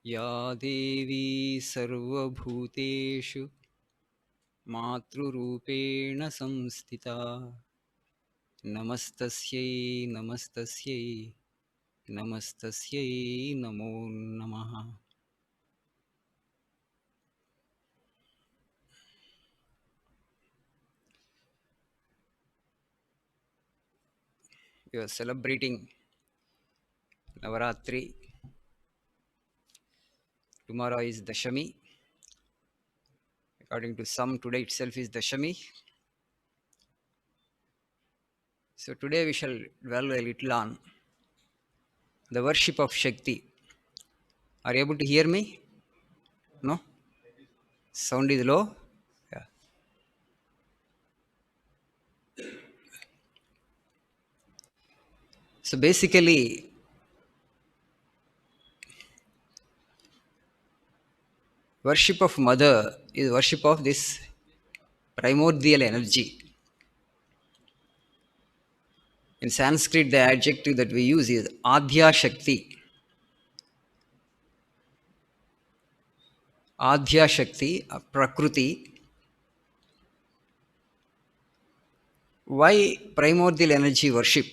या देवी सर्वभूतेषु मातृरूपेण संस्थिता नमस्तस्यै नमस्तस्यै नमस्तस्यै नमो नमः. We are celebrating Navaratri. Tomorrow is Dashami. According to some, today itself is Dashami. So today we shall dwell a little on the worship of Shakti. Are you able to hear me? No? Sound is low? Yeah. So basically, worship of Mother is worship of this primordial energy. In Sanskrit, the adjective that we use is Adhya Shakti. Adhya Shakti, Prakruti. Why primordial energy worship?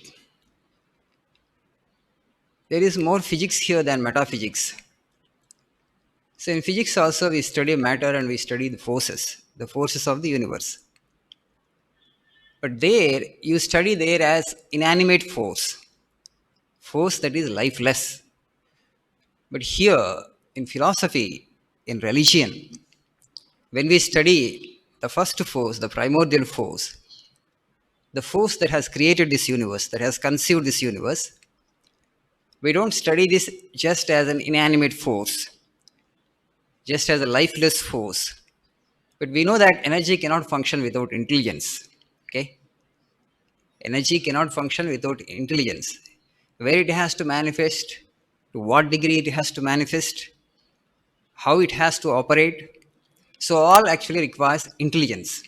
There is more physics here than metaphysics. So in physics also we study matter and we study the forces of the universe. But there you study there as inanimate force that is lifeless. But here in philosophy, in religion, when we study the first force, the primordial force, the force that has created this universe, that has conceived this universe, we don't study this just as an inanimate force, just as a lifeless force. But we know that energy cannot function without intelligence. Okay? Energy cannot function without intelligence. Where it has to manifest, to what degree it has to manifest, how it has to operate. So all actually requires intelligence.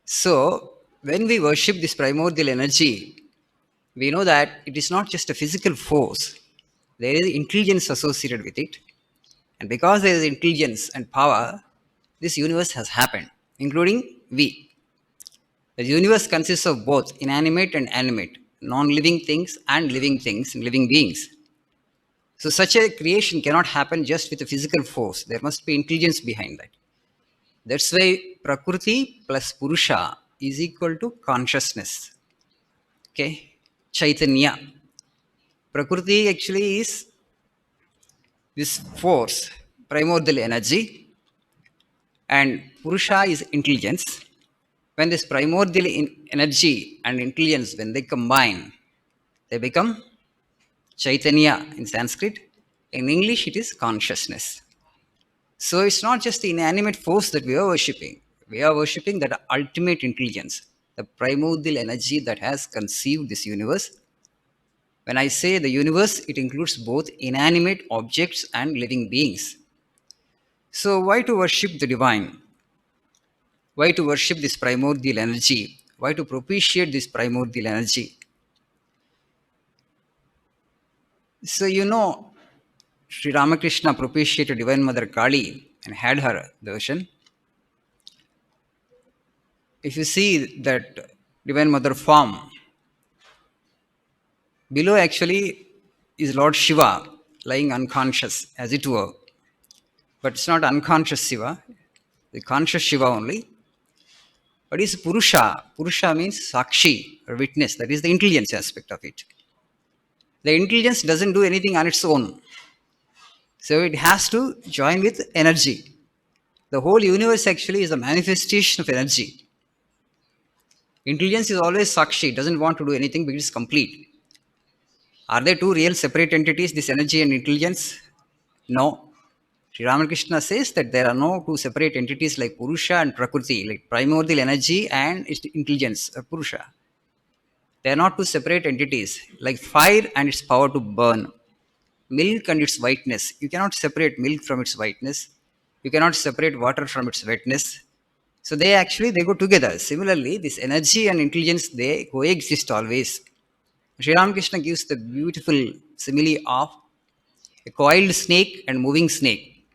So when we worship this primordial energy, we know that it is not just a physical force. There is intelligence associated with it. And because there is intelligence and power, this universe has happened, including we. The universe consists of both inanimate and animate, non-living things and living beings. So such a creation cannot happen just with a physical force. There must be intelligence behind that. That's why Prakruti plus Purusha is equal to consciousness. Okay? Chaitanya. Prakriti actually is this force, primordial energy, and Purusha is intelligence. When this primordial energy and intelligence, when they combine, they become Chaitanya in Sanskrit. In English, it is consciousness. So it's not just the inanimate force that we are worshipping. We are worshipping that ultimate intelligence, the primordial energy that has conceived this universe. When I say the universe, it includes both inanimate objects and living beings. So, why to worship the divine? Why to worship this primordial energy? Why to propitiate this primordial energy? So, Sri Ramakrishna propitiated Divine Mother Kali and had her darshan. If you see that Divine Mother form, below actually is Lord Shiva lying unconscious, as it were. But it's not unconscious Shiva, the conscious Shiva only. But it's Purusha. Purusha means Sakshi, or witness. That is the intelligence aspect of it. The intelligence doesn't do anything on its own. So it has to join with energy. The whole universe actually is a manifestation of energy. Intelligence is always Sakshi, doesn't want to do anything because it's complete. Are there two real separate entities, this energy and intelligence? No. Sri Ramakrishna says that there are no two separate entities like Purusha and Prakriti, like primordial energy and its intelligence, Purusha. They are not two separate entities, like fire and its power to burn, milk and its whiteness. You cannot separate milk from its whiteness. You cannot separate water from its wetness. So they go together. Similarly, this energy and intelligence, they coexist always. Sri Ramakrishna gives the beautiful simile of A coiled snake and moving snake.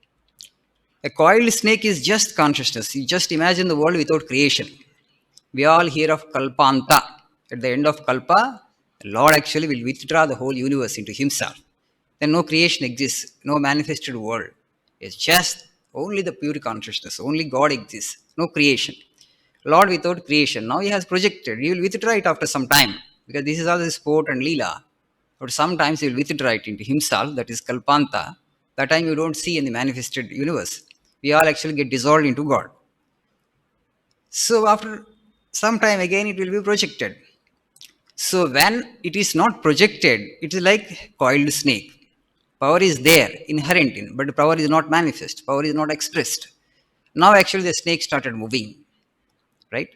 A coiled snake is just consciousness. You just imagine the world without creation. We all hear of Kalpanta. At the end of Kalpa, the Lord actually will withdraw the whole universe into Himself. Then no creation exists, no manifested world. It's just only the pure consciousness. Only God exists. No creation. Lord without creation. Now He has projected. He will withdraw it after some time. Because this is all the sport and Leela. But sometimes He will withdraw it into Himself, that is Kalpanta. That time you don't see in the manifested universe. We all actually get dissolved into God. So after some time again it will be projected. So when it is not projected, it is like coiled snake. Power is there, inherent in, but power is not manifest. Power is not expressed. Now actually the snake started moving, right?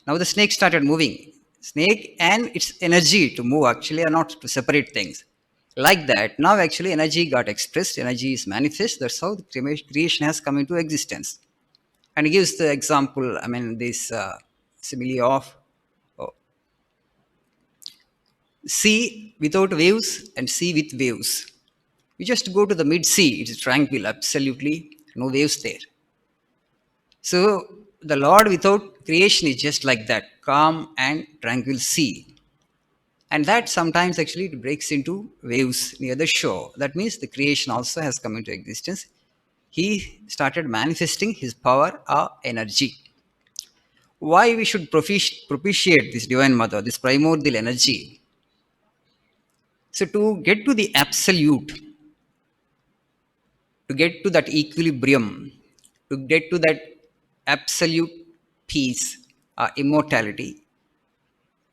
Now the snake started moving. Snake and its energy to move actually are not to separate things. Like that, now actually energy got expressed, energy is manifest. That's how the creation has come into existence. And he gives the example, I mean, this simile of oh, sea without waves and sea with waves. You just go to the mid sea, it is tranquil, absolutely no waves there. So the Lord without creation is just like that, calm and tranquil sea. And that sometimes actually it breaks into waves near the shore. That means the creation also has come into existence. He started manifesting his power or energy. Why we should propitiate this Divine Mother, this primordial energy? So to get to the absolute, to get to that equilibrium, to get to that absolute peace, immortality,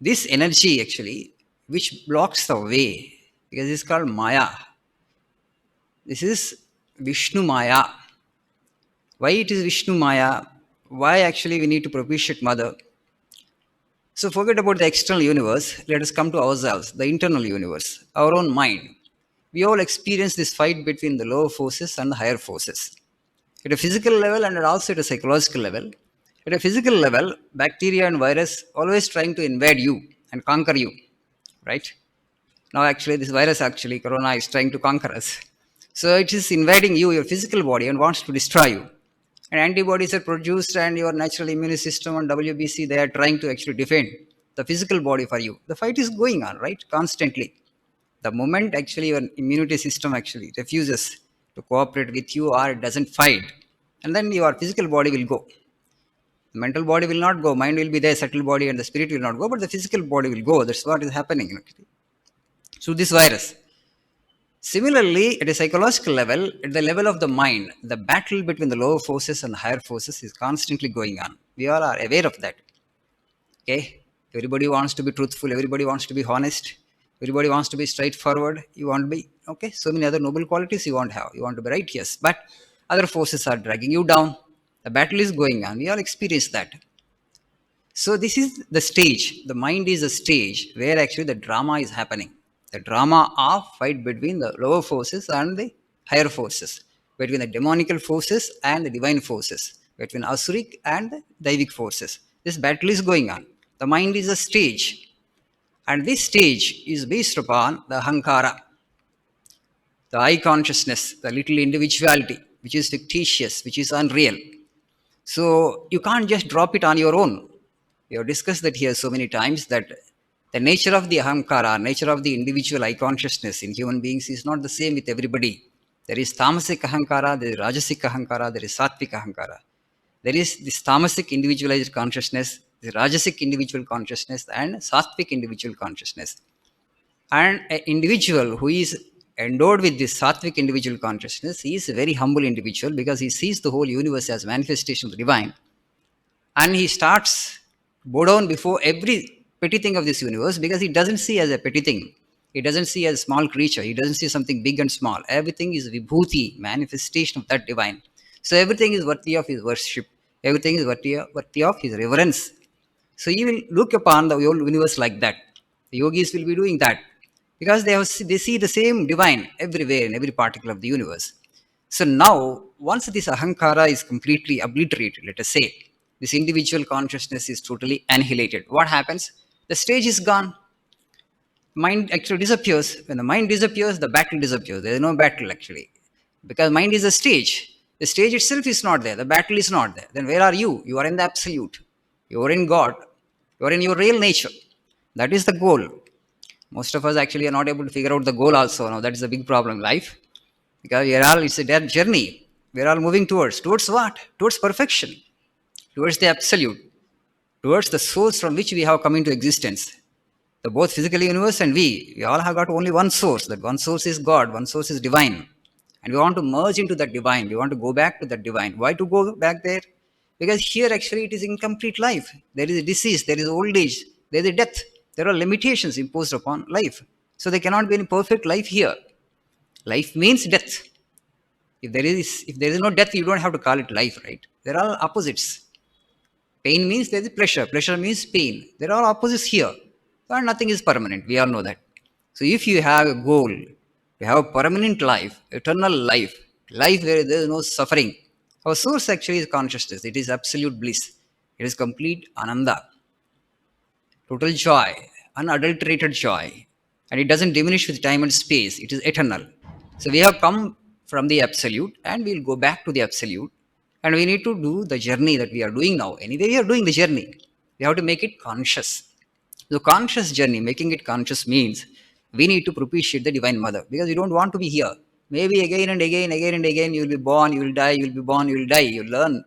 this energy actually, which blocks the way, because it's called Maya. This is Vishnu Maya. Why it is Vishnu Maya? Why actually we need to propitiate Mother? So forget about the external universe. Let us come to ourselves, the internal universe, our own mind. We all experience this fight between the lower forces and the higher forces. At a physical level and also at a psychological level. At a physical level, bacteria and virus always trying to invade you and conquer you, right? Now actually this virus actually, corona is trying to conquer us. So it is invading you, your physical body, and wants to destroy you. And antibodies are produced and your natural immune system and WBC, they are trying to actually defend the physical body for you. The fight is going on, right? Constantly. The moment actually your immunity system actually refuses to cooperate with you or it doesn't fight, and then your physical body will go. The mental body will not go, mind will be there, subtle body and the spirit will not go, but the physical body will go. That's what is happening actually. So this virus. Similarly, at a psychological level, at the level of the mind, the battle between the lower forces and the higher forces is constantly going on. We all are aware of that. Okay? Everybody wants to be truthful, everybody wants to be honest, everybody wants to be straightforward. You want to be, okay, so many other noble qualities you want to have. You want to be right, yes. But other forces are dragging you down. The battle is going on. We all experience that. So this is the stage. The mind is a stage where actually the drama is happening. The drama of fight between the lower forces and the higher forces, between the demonical forces and the divine forces, between asuric and the daivic forces. This battle is going on. The mind is a stage, and this stage is based upon the ahankara, the I consciousness, the little individuality, which is fictitious, which is unreal. So you can't just drop it on your own. We have discussed that here so many times that the nature of the ahamkara, nature of the individual I consciousness in human beings is not the same with everybody. There is tamasic ahankara, there is rajasic ahankara, there is sattvic ahankara. There is this tamasic individualized consciousness, the rajasic individual consciousness, and sattvic individual consciousness. And an individual who is endowed with this sattvic individual consciousness, he is a very humble individual because he sees the whole universe as manifestation of the divine. And he starts bow down before every petty thing of this universe because he doesn't see as a petty thing. He doesn't see as a small creature. He doesn't see something big and small. Everything is vibhuti, manifestation of that divine. So everything is worthy of his worship. Everything is worthy of his reverence. So he will look upon the whole universe like that. The yogis will be doing that because they see the same divine everywhere in every particle of the universe. So now, once this ahankara is completely obliterated, let us say, this individual consciousness is totally annihilated. What happens? The stage is gone. Mind actually disappears. When the mind disappears, the battle disappears. There is no battle actually. Because mind is a stage. The stage itself is not there. The battle is not there. Then where are you? You are in the absolute. You are in God. You are in your real nature. That is the goal. Most of us actually are not able to figure out the goal also. Now that is a big problem in life. Because we are all, it's a dead journey. We are all moving towards. Towards what? Towards perfection. Towards the absolute. Towards the source from which we have come into existence. The both physical universe and we all have got only one source. That one source is God, one source is divine. And we want to merge into that divine. We want to go back to that divine. Why to go back there? Because here actually it is incomplete life. There is a disease, there is old age, there is a death. There are limitations imposed upon life. So there cannot be any perfect life here. Life means death. If there is no death, you don't have to call it life, right? There are opposites. Pain means there is pleasure. Pleasure means pain. There are opposites here. And nothing is permanent. We all know that. So if you have a goal to have a permanent life, eternal life, life where there is no suffering, our source actually is consciousness. It is absolute bliss. It is complete ananda, total joy, unadulterated joy. And it doesn't diminish with time and space. It is eternal. So we have come from the absolute and we'll go back to the absolute. And we need to do the journey that we are doing now. Anyway, we are doing the journey. We have to make it conscious. The conscious journey, making it conscious means we need to propitiate the Divine Mother because we don't want to be here. Maybe again and again, you will be born, you will die, you will be born, you will die. You learn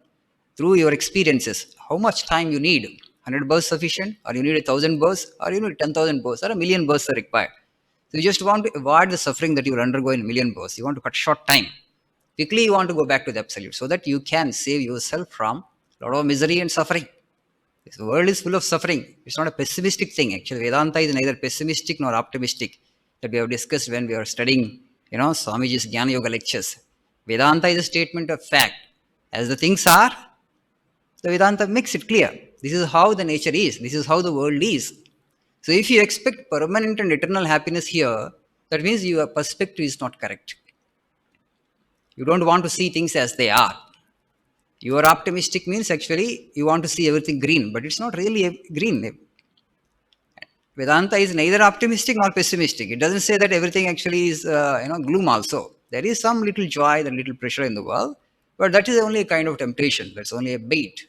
through your experiences how much time you need. 100 births sufficient, or you need 1,000 births, or you need 10,000 births, or a million births are required. So you just want to avoid the suffering that you will undergo in a million births. You want to cut short time. Quickly, you want to go back to the absolute so that you can save yourself from a lot of misery and suffering. This world is full of suffering. It's not a pessimistic thing. Actually, Vedanta is neither pessimistic nor optimistic. That we have discussed when we are studying, Swamiji's Jnana Yoga lectures. Vedanta is a statement of fact. As the things are, the Vedanta makes it clear. This is how the nature is. This is how the world is. So if you expect permanent and eternal happiness here, that means your perspective is not correct. You don't want to see things as they are. You are optimistic means actually you want to see everything green, but it's not really green. Vedanta is neither optimistic nor pessimistic. It doesn't say that everything actually is gloom also. There is some little joy, the little pressure in the world, but that is only a kind of temptation. That's only a bait.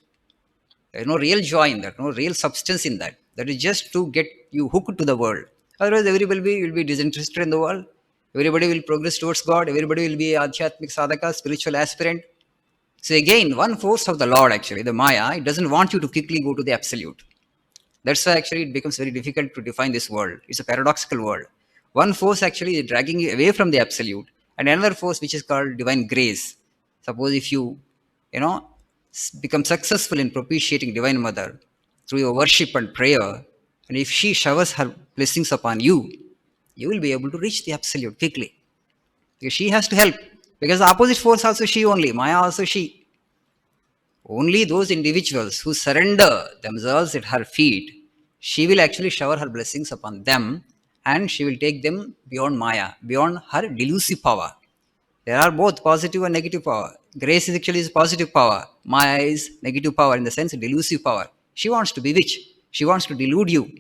There is no real joy in that, no real substance in that. That is just to get you hooked to the world. Otherwise, everybody will be disinterested in the world. Everybody will progress towards God. Everybody will be adhyatmic sadhaka, spiritual aspirant. So again, one force of the Lord actually, the Maya, it doesn't want you to quickly go to the absolute. That's why actually it becomes very difficult to define this world. It's a paradoxical world. One force actually is dragging you away from the absolute, and another force which is called divine grace. Suppose if you become successful in propitiating Divine Mother through your worship and prayer, and if she showers her blessings upon you, you will be able to reach the absolute quickly. Because she has to help. Because the opposite force also she only, Maya also she. Only those individuals who surrender themselves at her feet, she will actually shower her blessings upon them and she will take them beyond Maya, beyond her delusive power. There are both positive and negative power. Grace is actually is positive power. Maya is negative power in the sense delusive power. She wants to bewitch. She wants to delude you.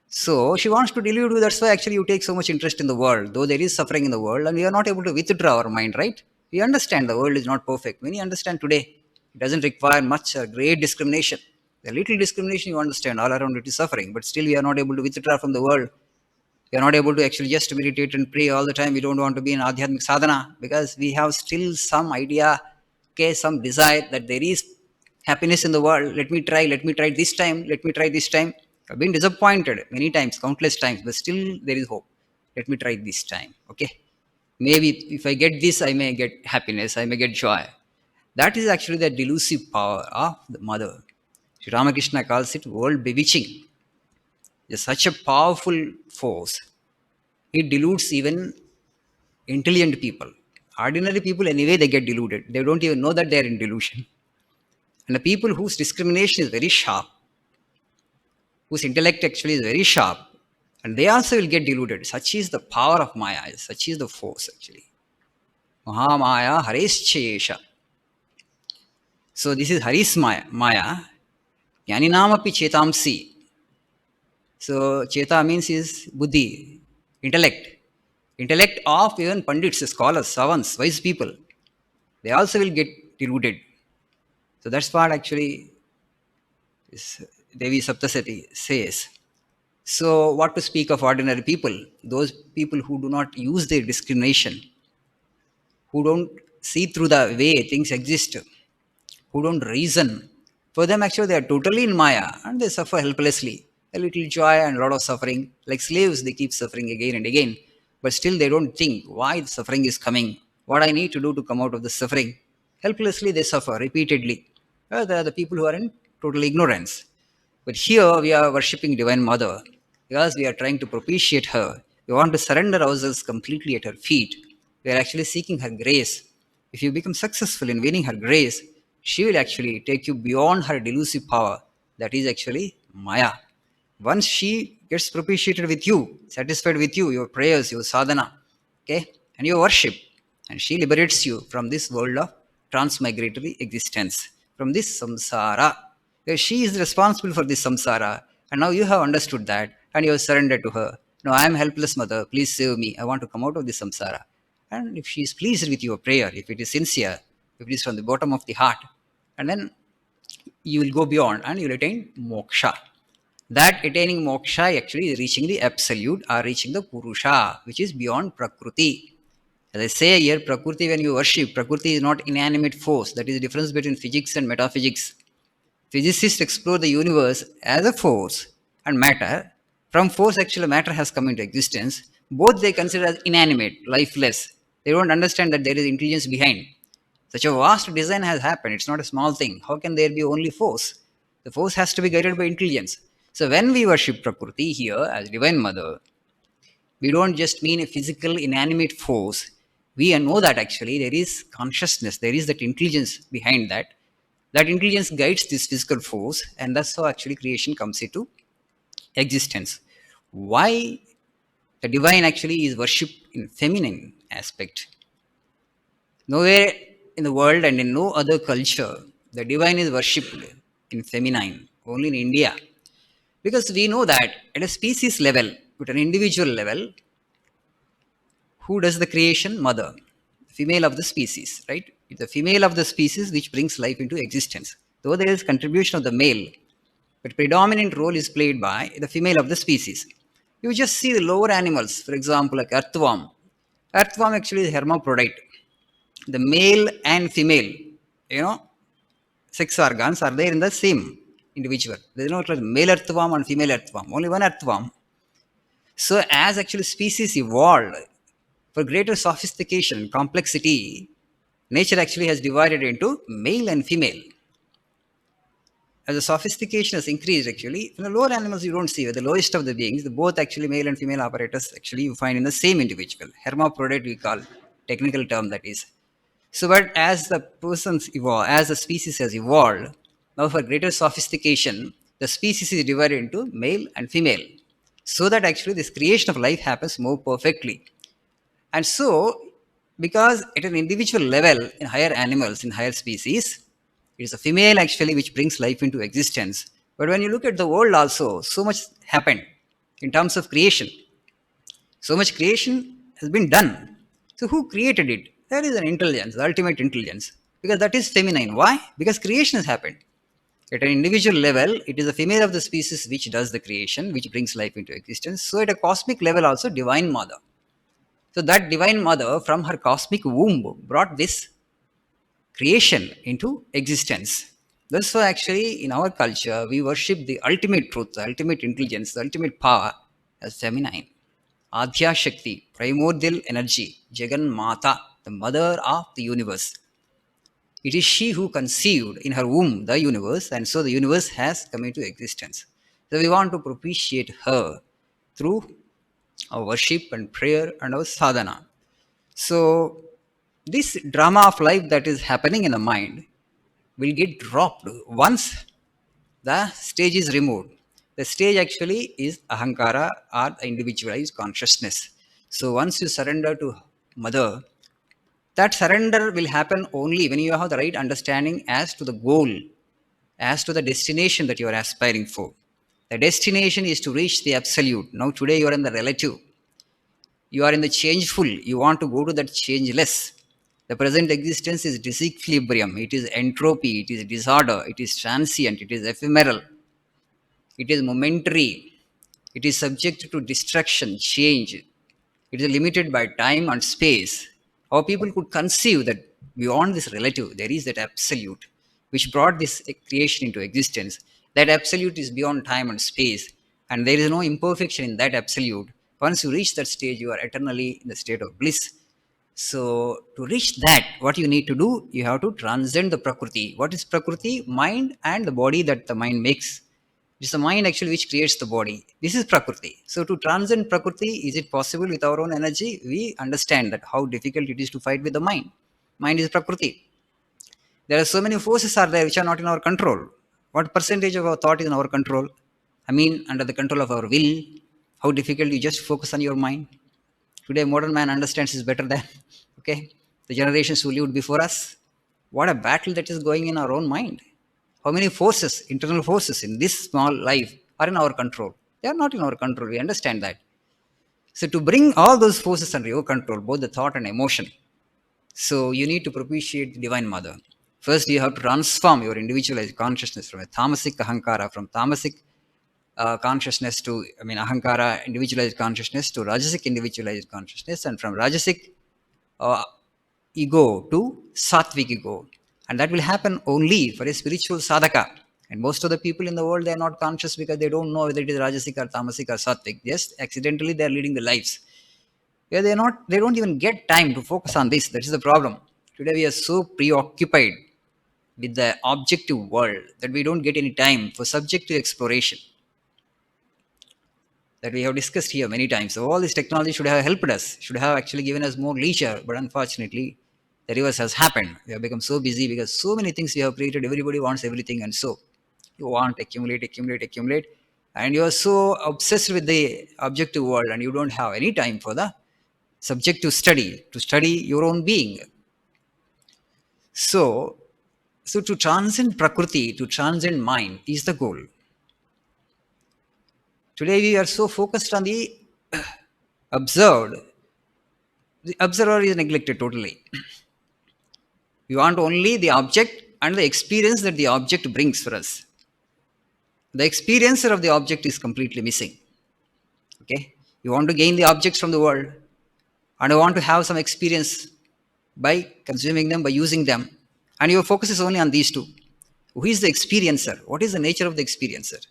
So she wants to delude you. That's why actually you take so much interest in the world, though there is suffering in the world, and we are not able to withdraw our mind, right? We understand the world is not perfect. Many understand today. It doesn't require much great discrimination. The little discrimination you understand, all around it is suffering, but still we are not able to withdraw from the world. We are not able to actually just meditate and pray all the time. We don't want to be in adhyatmic sadhana because we have still some idea, okay, some desire that there is happiness in the world. Let me try this time, let me try this time. I've been disappointed many times, countless times, but still there is hope. Let me try this time, okay? Maybe if I get this, I may get happiness, I may get joy. That is actually the delusive power of the mother. Sri Ramakrishna calls it world bewitching. It's such a powerful force. It deludes even intelligent people. Ordinary people, anyway, they get deluded. They don't even know that they are in delusion. And the people whose discrimination is very sharp, whose intellect actually is very sharp, and they also will get deluded. Such is the power of Maya. Such is the force actually. Mahamaya Hareschesha. So this is Haris Maya. Jnaninamapi chetamsi. So cheta means is buddhi, intellect, intellect of even pandits, scholars, savants, wise people. They also will get deluded. So that's what actually is Devi Saptasati says. So what to speak of ordinary people? Those people who do not use their discrimination, who don't see through the way things exist, who don't reason. For them, actually, they are totally in Maya and they suffer helplessly. A little joy and a lot of suffering. Like slaves, they keep suffering again and again. But still, they don't think why the suffering is coming, what I need to do to come out of the suffering. Helplessly, they suffer repeatedly. They are the people who are in total ignorance. But here we are worshipping Divine Mother because we are trying to propitiate her. We want to surrender ourselves completely at her feet. We are actually seeking her grace. If you become successful in winning her grace, she will actually take you beyond her delusive power. That is actually Maya. Once she gets propitiated with you, satisfied with you, your prayers, your sadhana, okay, and your worship, and she liberates you from this world of transmigratory existence, from this samsara. Because she is responsible for this samsara, and now you have understood that, and you have surrendered to her. No, I am helpless, mother. Please save me. I want to come out of this samsara. And if she is pleased with your prayer, if it is sincere, if it is from the bottom of the heart, and then you will go beyond and you will attain moksha. That attaining moksha actually is reaching the absolute or reaching the purusha, which is beyond Prakruti. As I say here, Prakruti, when you worship, Prakruti is not inanimate force. That is the difference between physics and metaphysics. Physicists explore the universe as a force and matter. From force, actually, matter has come into existence. Both they consider as inanimate, lifeless. They don't understand that there is intelligence behind. Such a vast design has happened. It's not a small thing. How can there be only force? The force has to be guided by intelligence. So when we worship Prakriti here as Divine Mother, we don't just mean a physical inanimate force. We know that actually there is consciousness, there is that intelligence behind that. That intelligence guides this physical force, and that's how actually creation comes into existence. Why the divine actually is worshipped in feminine aspect? Nowhere in the world and in no other culture the divine is worshipped in feminine, only in India. Because we know that at a species level, at an individual level, who does the creation? Mother, female of the species, right? It's the female of the species which brings life into existence. Though there is contribution of the male, but predominant role is played by the female of the species. You just see the lower animals, for example, like earthworm. Earthworm actually is hermaphrodite. The male and female, you know, sex organs are there in the same individual. There is no like male earthworm and female earthworm, only one earthworm. So, as actually species evolved for greater sophistication and complexity, nature actually has divided into male and female. As the sophistication has increased, actually, in the lower animals you don't see, the lowest of the beings, the both actually male and female apparatus actually you find in the same individual. Hermaphrodite we call technical term that is. So, but as the persons evolve, as the species has evolved, now for greater sophistication, the species is divided into male and female, so that actually this creation of life happens more perfectly. And so, because at an individual level, in higher animals, in higher species, it is a female actually which brings life into existence. But when you look at the world also, so much happened in terms of creation. So much creation has been done. So who created it? There is an intelligence, the ultimate intelligence. Because that is feminine. Why? Because creation has happened. At an individual level, it is the female of the species which does the creation, which brings life into existence. So at a cosmic level also, divine mother. So that divine mother from her cosmic womb brought this creation into existence. That's why actually in our culture we worship the ultimate truth, the ultimate intelligence, the ultimate power as feminine. Adhya Shakti, primordial energy, Jagan Mata, the mother of the universe. It is she who conceived in her womb the universe, and so the universe has come into existence. So we want to propitiate her through our worship and prayer and our sadhana. So this drama of life that is happening in the mind will get dropped once the stage is removed. The stage actually is ahankara or the individualized consciousness. So once you surrender to mother, that surrender will happen only when you have the right understanding as to the goal, as to the destination that you are aspiring for. The destination is to reach the absolute. Now, today you are in the relative. You are in the changeful. You want to go to that changeless. The present existence is disequilibrium. It is entropy. It is disorder. It is transient. It is ephemeral. It is momentary. It is subject to destruction, change. It is limited by time and space. How people could conceive that beyond this relative, there is that absolute which brought this creation into existence. That absolute is beyond time and space, and there is no imperfection in that absolute. Once you reach that stage, you are eternally in the state of bliss. So, to reach that, what you need to do, you have to transcend the Prakruti. What is Prakruti? Mind and the body that the mind makes. It's the mind actually which creates the body. This is Prakriti. So to transcend Prakriti, is it possible with our own energy? We understand that how difficult it is to fight with the mind. Mind is Prakriti. There are so many forces are there which are not in our control. What percentage of our thought is in our control? I mean, under the control of our will. How difficult you just focus on your mind. Today, modern man understands this better than okay the generations who lived before us. What a battle that is going in our own mind. How many forces, internal forces in this small life are in our control? They are not in our control. We understand that. So to bring all those forces under your control, both the thought and emotion, so you need to propitiate the Divine Mother. First, you have to transform your individualized consciousness from a tamasic ahankara, from tamasic consciousness to, ahankara, individualized consciousness, to rajasic individualized consciousness, and from rajasic uh, ego to sattvic ego. And that will happen only for a spiritual sadhaka. And most of the people in the world, they are not conscious because they don't know whether it is rajasic or tamasic or sattvic. Just accidentally they are leading the lives. Yeah, they don't even get time to focus on this. That is the problem. Today we are so preoccupied with the objective world that we don't get any time for subjective exploration that we have discussed here many times. So all this technology should have helped us, should have actually given us more leisure, but unfortunately, the reverse has happened. We have become so busy because so many things we have created. Everybody wants everything, and so you want accumulate, accumulate, accumulate, and you are so obsessed with the objective world, and you don't have any time for the subjective study to study your own being. So, so to transcend Prakriti, to transcend mind, is the goal. Today we are so focused on the observed. The observer is neglected totally. We want only the object and the experience that the object brings for us. The experiencer of the object is completely missing. Okay? You want to gain the objects from the world, and you want to have some experience by consuming them, by using them, and your focus is only on these two. Who is the experiencer? What is the nature of the experiencer?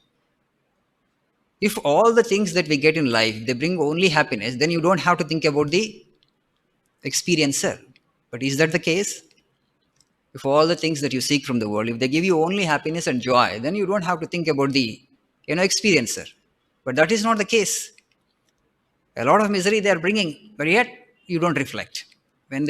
If all the things that we get in life, they bring only happiness, then you don't have to think about the experiencer. But is that the case? If all the things that you seek from the world, if they give you only happiness and joy, then you don't have to think about the experiencer. But that is not the case. A lot of misery they are bringing, but yet you don't reflect. When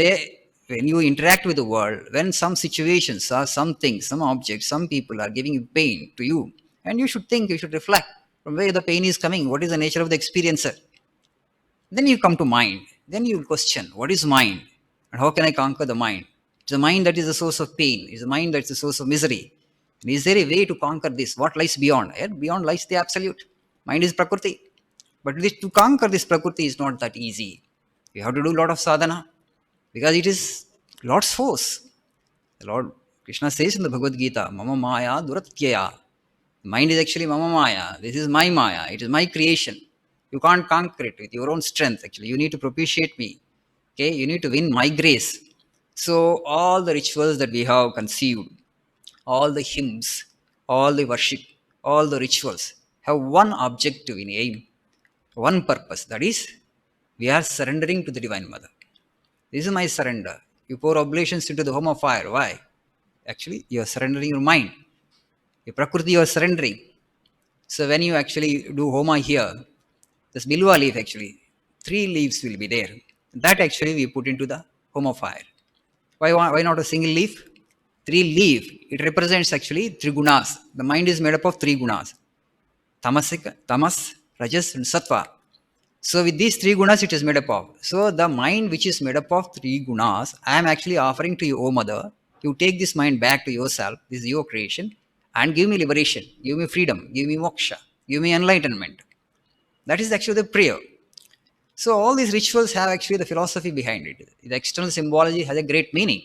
you interact with the world, when some situations or some things, some objects, some people are giving pain to you, and you should think, you should reflect from where the pain is coming, what is the nature of the experiencer. Then you come to mind. Then you question, what is mind? And how can I conquer the mind? It's the mind that is the source of pain. It's the mind that's the source of misery. And is there a way to conquer this? What lies beyond? Beyond lies the absolute. Mind is Prakriti. But to conquer this Prakriti is not that easy. You have to do a lot of sadhana because it is Lord's force. The Lord Krishna says in the Bhagavad Gita, Mama Maya Duratyaya. Mind is actually Mama Maya. This is my Maya. It is my creation. You can't conquer it with your own strength, actually. You need to propitiate me. Okay, you need to win my grace. So all the rituals that we have conceived, all the hymns, all the worship, all the rituals have one objective in aim, one purpose. That is, we are surrendering to the Divine Mother. This is my surrender. You pour oblations into the home of fire. Why? Actually, you are surrendering your mind. Your Prakriti, you are surrendering. So when you actually do homa here, this bilwa leaf actually, 3 leaves will be there. That actually we put into the homa fire. Why not a single leaf? 3 leaf. It represents actually 3 gunas. The mind is made up of 3 gunas. Tamas, Rajas and Sattva. So with these 3 gunas it is made up of. So the mind which is made up of 3 gunas, I am actually offering to you, O Mother. You take this mind back to yourself. This is your creation. And give me liberation. Give me freedom. Give me moksha. give me enlightenment. That is actually the prayer. So all these rituals have actually the philosophy behind it. The external symbology has a great meaning.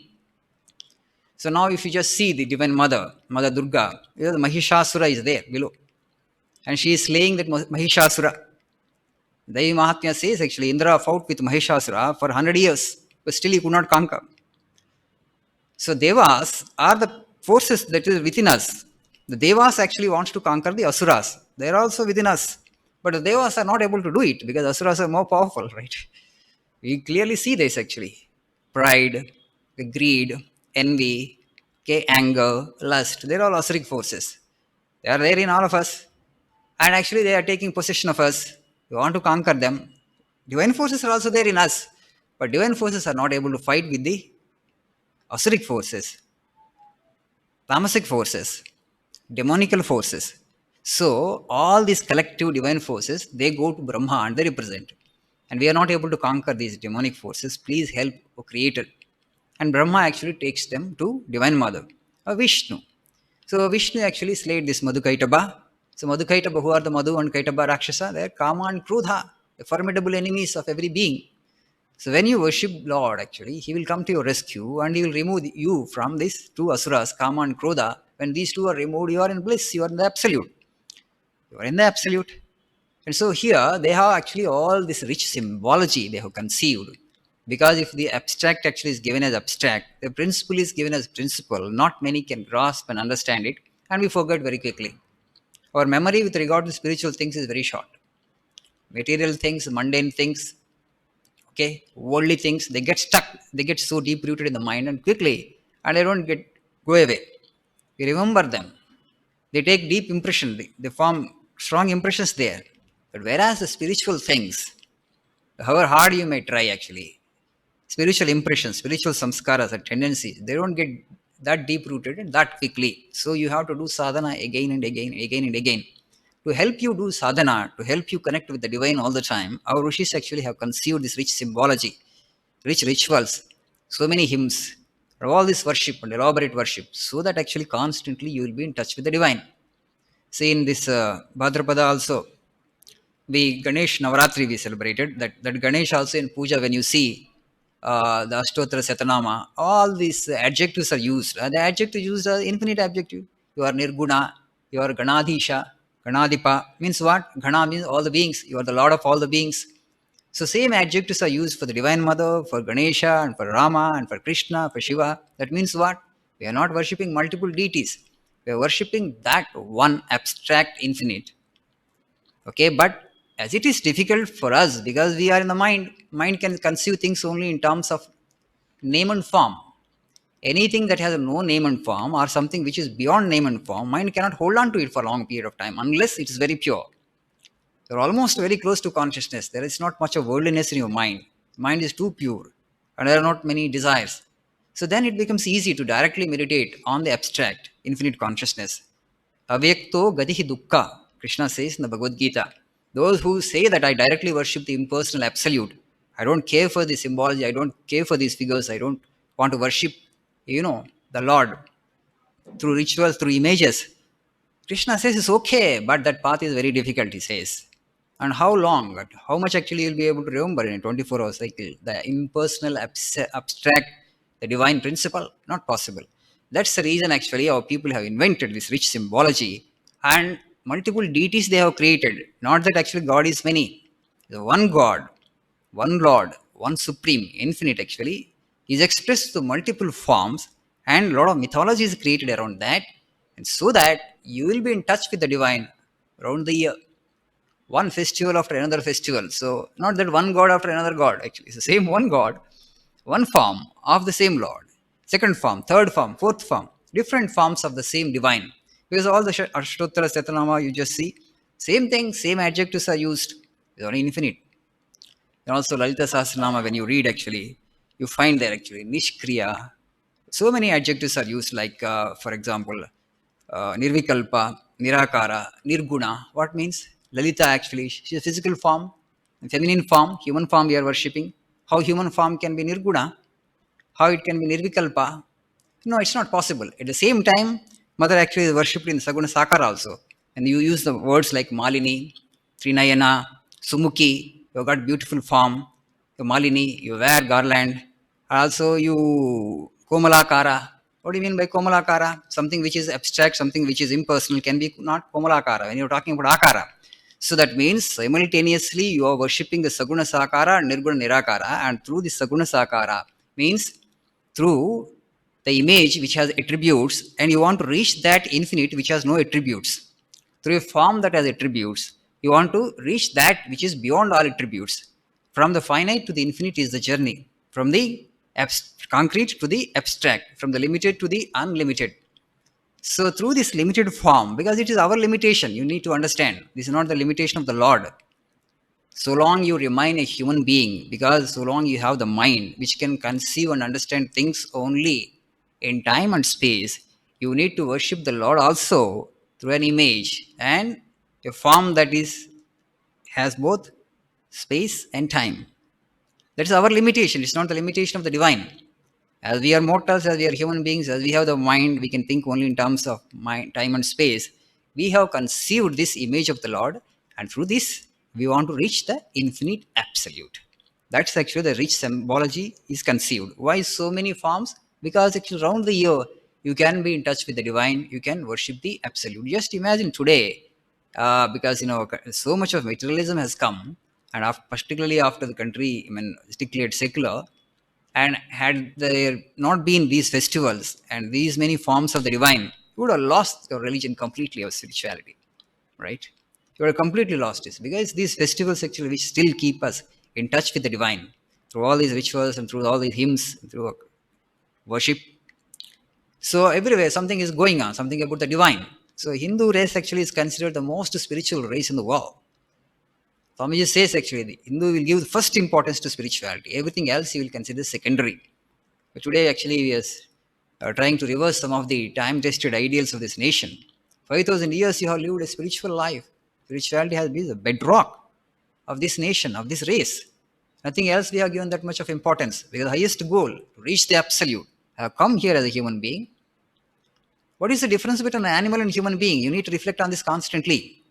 So now if you just see the divine mother, Mother Durga, the Mahishasura is there below. And she is slaying that Mahishasura. Devi Mahatmya says actually Indra fought with Mahishasura for 100 years, but still he could not conquer. So Devas are the forces that is within us. The Devas actually wants to conquer the Asuras. They are also within us. But the Devas are not able to do it because Asuras are more powerful, right? We clearly see this actually. Pride, greed, envy, okay, anger, lust, they're all Asuric forces. They are there in all of us. And actually they are taking possession of us. We want to conquer them. Divine forces are also there in us. But divine forces are not able to fight with the Asuric forces, tamasic forces, demonical forces. So all these collective divine forces, they go to Brahma and they represent. And we are not able to conquer these demonic forces. Please help, O Creator. And Brahma actually takes them to Divine Mother, Vishnu. So Vishnu actually slayed this Madhukaitaba. So Madhukaitaba, who are the Madhu and Kaitaba Rakshasa? They are Kama and Krodha, the formidable enemies of every being. So when you worship Lord, actually, He will come to your rescue and He will remove you from these two asuras, Kama and Krodha. When these two are removed, you are in bliss, you are in the absolute. You are in the absolute. And so here they have actually all this rich symbology they have conceived. Because if the abstract actually is given as abstract, the principle is given as principle, not many can grasp and understand it, and we forget very quickly. Our memory with regard to spiritual things is very short. Material things, mundane things, okay, worldly things, they get stuck, they get so deep rooted in the mind and quickly, and they don't get go away. We remember them. They take deep impression, they form strong impressions there. But whereas the spiritual things, however hard you may try actually, spiritual impressions, spiritual samskaras or tendencies, they don't get that deep rooted and that quickly. So you have to do sadhana again and again, again and again. To help you do sadhana, to help you connect with the divine all the time, our rishis actually have conceived this rich symbology, rich rituals, so many hymns, all this worship and elaborate worship, so that actually constantly you will be in touch with the divine. See in this Bhadrapada also, we Ganesh Navaratri we celebrated. That Ganesh also in puja when you see the Ashtotra Satanama, all these adjectives are used. The adjective used are infinite adjective. You are Nirguna, you are Ganadhisha, Ganadipa means what? Gana means all the beings. You are the Lord of all the beings. So same adjectives are used for the Divine Mother, for Ganesha, and for Rama, and for Krishna, for Shiva. That means what? We are not worshipping multiple deities. We are worshipping that one abstract infinite. Okay, but as it is difficult for us because we are in the mind can conceive things only in terms of name and form. Anything that has no name and form or something which is beyond name and form, mind cannot hold on to it for a long period of time unless it is very pure. You're almost very close to consciousness. There is not much of worldliness in your mind. Mind is too pure and there are not many desires. So then it becomes easy to directly meditate on the abstract infinite consciousness. Avyakto gadihi dukkha, Krishna says in the Bhagavad Gita. Those who say that I directly worship the impersonal absolute, I don't care for the symbology, I don't care for these figures, I don't want to worship, the Lord through rituals, through images. Krishna says it's okay, but that path is very difficult, he says. And how long? How much actually you'll be able to remember in a 24-hour cycle? The impersonal, abstract, the divine principle? Not possible. That's the reason actually our people have invented this rich symbology and multiple deities they have created. Not that actually God is many. The one God, one Lord, one Supreme, infinite actually, is expressed through multiple forms and a lot of mythology is created around that. And so that you will be in touch with the divine around the year. One festival after another festival. So, not that one God after another God, actually. It's the same one God, one form of the same Lord. Second form, third form, fourth form. Different forms of the same divine. Because all the Ashtottara, Satanama you just see, same thing, same adjectives are used. It's only infinite. And also Lalita Sahasranama, when you read actually, you find there actually Nishkriya. So many adjectives are used, like, for example, Nirvikalpa, Nirakara, Nirguna. What means? Lalita actually, she is a physical form, feminine form, human form we are worshipping. How human form can be Nirguna? How it can be Nirvikalpa? No, it's not possible. At the same time, Mother actually is worshipped in Saguna Sakara also. And you use the words like Malini, Trinayana, Sumukhi, you got beautiful form, you Malini, you wear garland, also you Komalakara. What do you mean by Komalakara? Something which is abstract, something which is impersonal can be not Komalakara when you're talking about Akara. So that means simultaneously you are worshipping the Saguna Sakara and Nirguna Nirakara, and through the Saguna Sakara means through the image which has attributes, and you want to reach that infinite which has no attributes. Through a form that has attributes, you want to reach that which is beyond all attributes. From the finite to the infinite is the journey. From the concrete to the abstract, from the limited to the unlimited. So, through this limited form, because it is our limitation, you need to understand this is not the limitation of the Lord. So long you remain a human being, because so long you have the mind which can conceive and understand things only in time and space, you need to worship the Lord also through an image and a form that is has both space and time. That's our limitation. It's not the limitation of the divine. As we are mortals, as we are human beings, as we have the mind, we can think only in terms of mind, time, and space. We have conceived this image of the Lord, and through this, we want to reach the infinite absolute. That's actually the rich symbology is conceived. Why so many forms? Because actually, around the year, you can be in touch with the divine, you can worship the absolute. Just imagine today, because so much of materialism has come, and particularly after the country, is declared secular, and had there not been these festivals and these many forms of the divine, you would have lost your religion completely, or spirituality, right? You would have completely lost it, because these festivals actually which still keep us in touch with the divine through all these rituals and through all these hymns, through worship. So everywhere something is going on, something about the divine. So Hindu race actually is considered the most spiritual race in the world. Swamiji says actually the Hindu will give the first importance to spirituality. Everything else he will consider secondary. But today actually we are trying to reverse some of the time-tested ideals of this nation. 5,000 years you have lived a spiritual life. Spirituality has been the bedrock of this nation, of this race. Nothing else we have given that much of importance. Because the highest goal, to reach the absolute, I have come here as a human being. What is the difference between an animal and human being? You need to reflect on this constantly.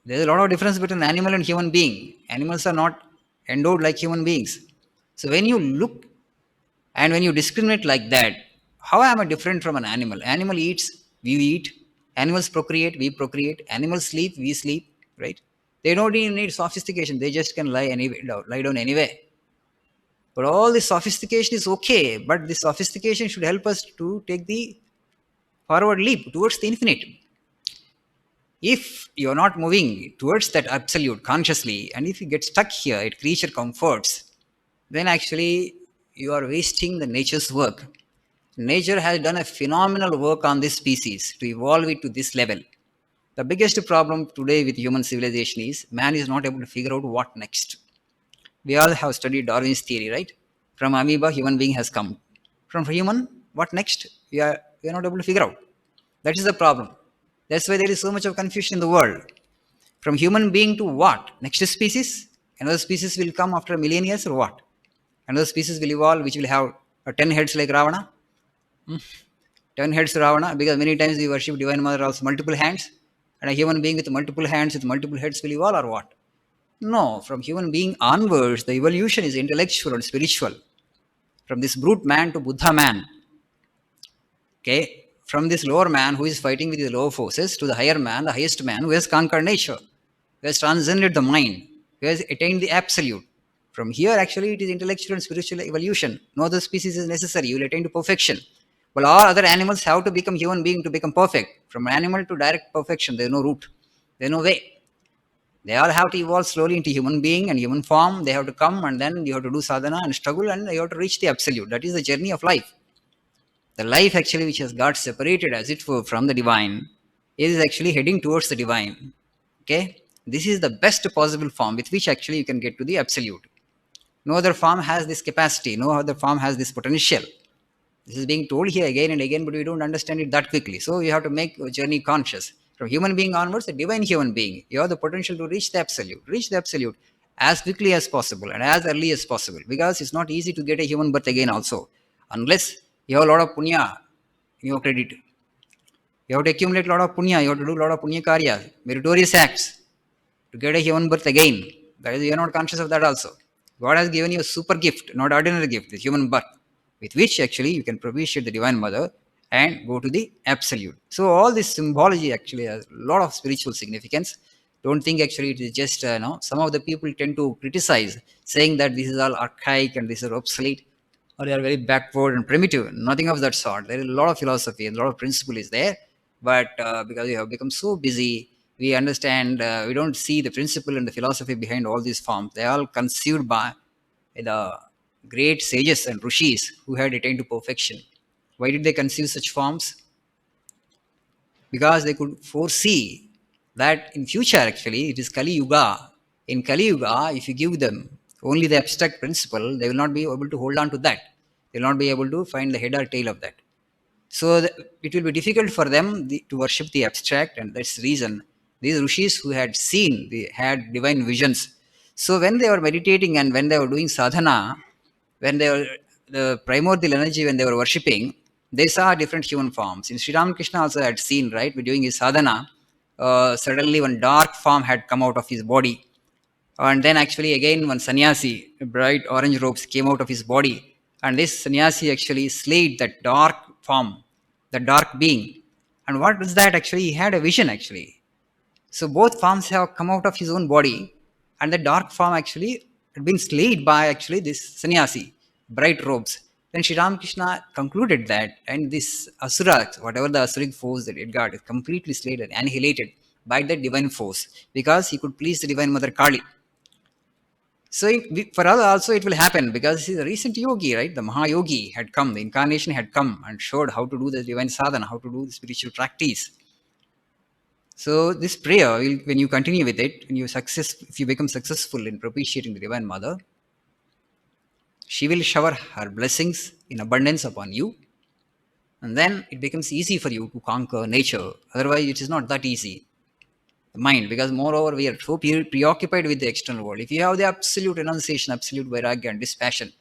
There is a lot of difference between animal and human being. Animals are not endowed like human beings. So when you look and when you discriminate like that, how am I different from an animal? Animal eats, we eat. Animals procreate, we procreate. Animals sleep, we sleep. Right? They don't even need sophistication. They just can lie down anyway. But all this sophistication is okay. But this sophistication should help us to take the forward leap towards the infinite. If you're not moving towards that absolute consciously, and if you get stuck here at creature comforts, then actually you are wasting the nature's work. Nature has done a phenomenal work on this species to evolve it to this level. The biggest problem today with human civilization is man is not able to figure out what next. We all have studied Darwin's theory, right? From amoeba, human being has come. From human, what next? We are not able to figure out. That is the problem. That's why there is so much of confusion in the world. From human being to what? Next species? Another species will come after a million years, or what? Another species will evolve which will have 10 heads like Ravana. 10 heads Ravana, because many times we worship Divine Mother also multiple hands. And a human being with multiple hands, with multiple heads will evolve, or what? No, from human being onwards, the evolution is intellectual and spiritual. From this brute man to Buddha man. Okay? From this lower man who is fighting with the lower forces to the higher man, the highest man who has conquered nature, who has transcended the mind, who has attained the absolute. From here, actually, it is intellectual and spiritual evolution. No other species is necessary. You will attain to perfection. Well, all other animals have to become human being to become perfect. From animal to direct perfection, there is no route. There is no way. They all have to evolve slowly into human being and human form. They have to come, and then you have to do sadhana and struggle, and you have to reach the absolute. That is the journey of life. The life actually which has got separated as it were from the divine is actually heading towards the divine. Okay? This is the best possible form with which actually you can get to the absolute. No other form has this capacity. No other form has this potential. This is being told here again and again, but we don't understand it that quickly. So you have to make a journey conscious. From human being onwards, a divine human being, you have the potential to reach the absolute. Reach the absolute as quickly as possible and as early as possible, because it's not easy to get a human birth again also, unless you have a lot of punya in your credit. You have to accumulate a lot of punya, you have to do a lot of punya karya, meritorious acts to get a human birth again. That is, you are not conscious of that also. God has given you a super gift, not ordinary gift, the human birth, with which actually you can propitiate the Divine Mother and go to the Absolute. So all this symbology actually has a lot of spiritual significance. Don't think actually it is just, some of the people tend to criticize, saying that this is all archaic and this is obsolete, or they are very backward and primitive. Nothing of that sort. There is a lot of philosophy, a lot of principle is there, but because we have become so busy, we understand, we don't see the principle and the philosophy behind all these forms. They are all conceived by the great sages and rishis who had attained to perfection. Why did they conceive such forms? Because they could foresee that in future actually it is Kali Yuga. In Kali Yuga, if you give them only the abstract principle, they will not be able to hold on to that. They will not be able to find the head or tail of that. So it will be difficult for them to worship the abstract, and that's the reason these rishis who had seen, they had divine visions. So when they were meditating and when they were doing sadhana, when they were the primordial energy, when they were worshipping, they saw different human forms. In Sri Ramakrishna also had seen, right, during his sadhana, suddenly one dark form had come out of his body, and then actually again one sannyasi, bright orange robes came out of his body. And this sannyasi actually slayed that dark form, the dark being. And what was that actually? He had a vision actually. So both forms have come out of his own body, and the dark form actually had been slayed by actually this sannyasi, bright robes. Then Sri Ramakrishna concluded that, and this asura, whatever the asuric force that it got, is completely slayed and annihilated by the divine force, because he could please the divine mother Kali. So for us also it will happen, because he's a recent yogi, right? The Mahayogi had come, the incarnation had come and showed how to do the divine sadhana, how to do the spiritual practice. So this prayer, when you continue with it, if you become successful in propitiating the Divine Mother, she will shower her blessings in abundance upon you, and then it becomes easy for you to conquer nature. Otherwise, it is not that easy. The mind, because moreover we are so preoccupied with the external world. If you have the absolute renunciation, absolute vairagya and dispassion,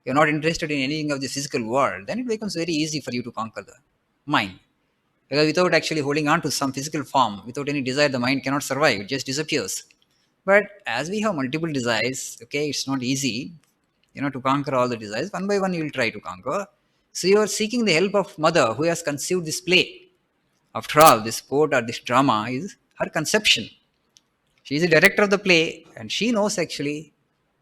you're not interested in anything of the physical world, then it becomes very easy for you to conquer the mind. Because without actually holding on to some physical form, without any desire, the mind cannot survive. It just disappears. But as we have multiple desires, okay, it's not easy, to conquer all the desires. One by one, you will try to conquer. So you are seeking the help of mother who has conceived this play. After all, this sport or this drama is her conception. She is the director of the play, and she knows actually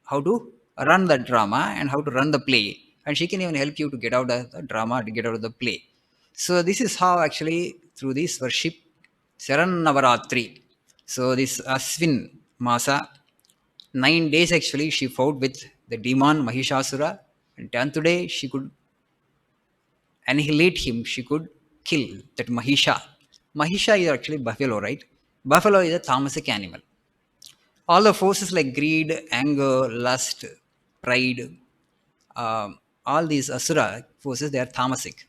how to run the drama and how to run the play. And she can even help you to get out of the drama, to get out of the play. So this is how actually through this worship, Saran Navaratri. So this Aswin Masa, 9 days actually she fought with the demon Mahishasura, and 10th day she could annihilate him, she could kill that Mahisha. Mahisha is actually buffalo, right? Buffalo is a tamasic animal. All the forces like greed, anger, lust, pride, all these asura forces, they are tamasic.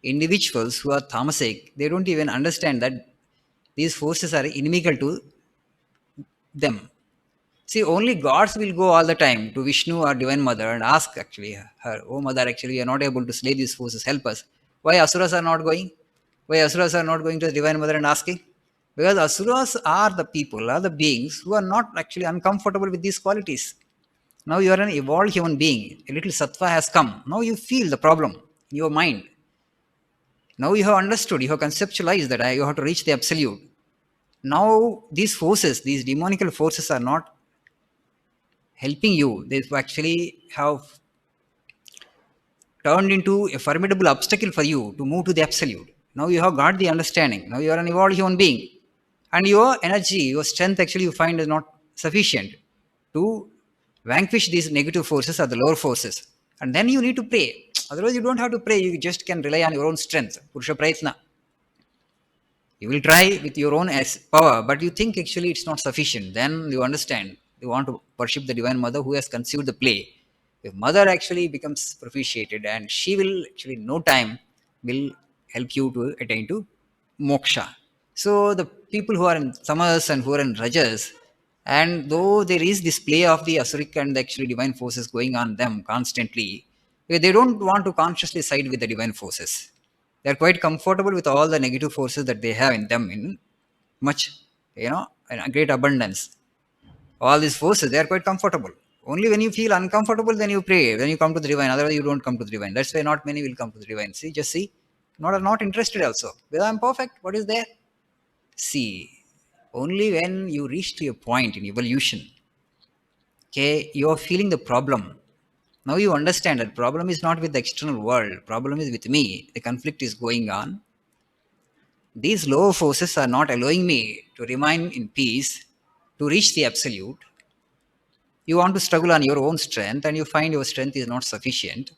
Individuals who are tamasic, they don't even understand that these forces are inimical to them. See, only gods will go all the time to Vishnu or Divine Mother and ask actually her, oh Mother, actually we are not able to slay these forces, help us. Why asuras are not going? Why asuras are not going to the Divine Mother and asking? Because asuras are the people, are the beings who are not actually uncomfortable with these qualities. Now you are an evolved human being, a little sattva has come. Now you feel the problem in your mind. Now you have understood, you have conceptualized that you have to reach the absolute. Now these forces, these demonical forces are not helping you. They actually have turned into a formidable obstacle for you to move to the absolute. Now you have got the understanding. Now you are an evolved human being. And your energy, your strength actually you find is not sufficient to vanquish these negative forces or the lower forces. And then you need to pray. Otherwise, you don't have to pray. You just can rely on your own strength. Purusha Prayatna. You will try with your own power, but you think actually it's not sufficient. Then you understand. You want to worship the Divine Mother who has conceived the play. If Mother actually becomes propitiated, and she will actually in no time will help you to attain to moksha. So the people who are in tamas and who are in rajas, and though there is this play of the asuric and the actually divine forces going on them constantly, they don't want to consciously side with the divine forces. They are quite comfortable with all the negative forces that they have in them in much, in a great abundance. All these forces, they are quite comfortable. Only when you feel uncomfortable, then you pray. Then you come to the divine. Otherwise, you don't come to the divine. That's why not many will come to the divine. See, just see, not interested also. Whether I'm perfect, what is there? See, only when you reach to a point in evolution, okay, you are feeling the problem. Now you understand that problem is not with the external world. Problem is with me. The conflict is going on. These lower forces are not allowing me to remain in peace, to reach the absolute. You want to struggle on your own strength and you find your strength is not sufficient.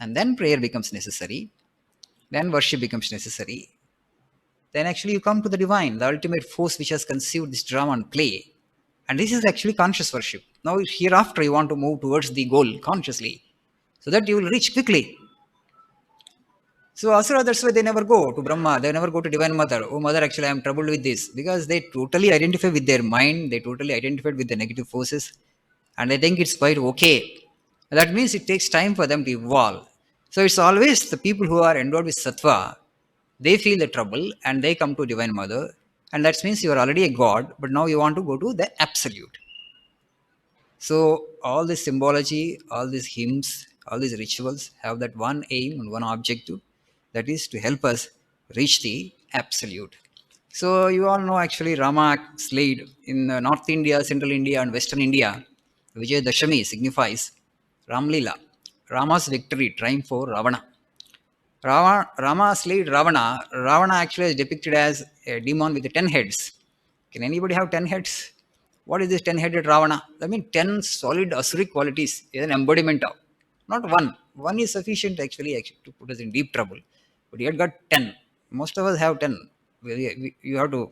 And then prayer becomes necessary. Then worship becomes necessary. Then actually you come to the divine, the ultimate force which has conceived this drama and play. And this is actually conscious worship. Now, hereafter, you want to move towards the goal consciously so that you will reach quickly. So, Asura, that's why they never go to Brahma, they never go to Divine Mother. Oh, Mother, actually, I am troubled with this because they totally identify with their mind, they totally identify with the negative forces, and they think it's quite okay. That means it takes time for them to evolve. So, it's always the people who are endowed with sattva, they feel the trouble and they come to Divine Mother, and that means you are already a god, but now you want to go to the absolute. So all this symbology, all these hymns, all these rituals have that one aim and one objective, that is to help us reach the absolute. So you all know actually Rama slayed in North India, Central India, and Western India. Vijay Dashami signifies Ramlila, Rama's victory, triumph for Ravana. Rama slayed Ravana. Ravana actually is depicted as a demon with 10 heads. Can anybody have 10 heads? What is this 10-headed Ravana? I mean, 10 solid asuric qualities is an embodiment of. Not one. One is sufficient actually to put us in deep trouble. But you had got 10. Most of us have 10. You have to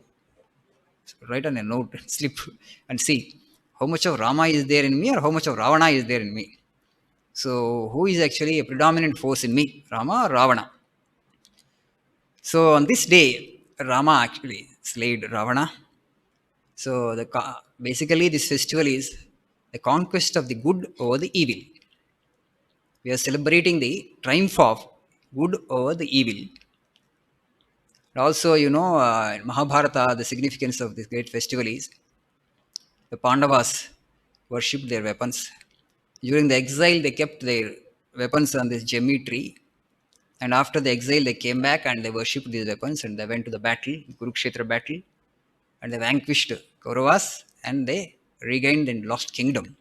write on a note, slip, and see how much of Rama is there in me or how much of Ravana is there in me. So, who is actually a predominant force in me, Rama or Ravana? So, on this day, Rama actually slayed Ravana. So, basically, this festival is the conquest of the good over the evil. We are celebrating the triumph of good over the evil. Also, in Mahabharata, the significance of this great festival is the Pandavas worshipped their weapons. During the exile, they kept their weapons on this Jemmi tree. And after the exile, they came back and they worshipped these weapons and they went to the battle, Kurukshetra battle, and they vanquished Kauravas and they regained and lost kingdom.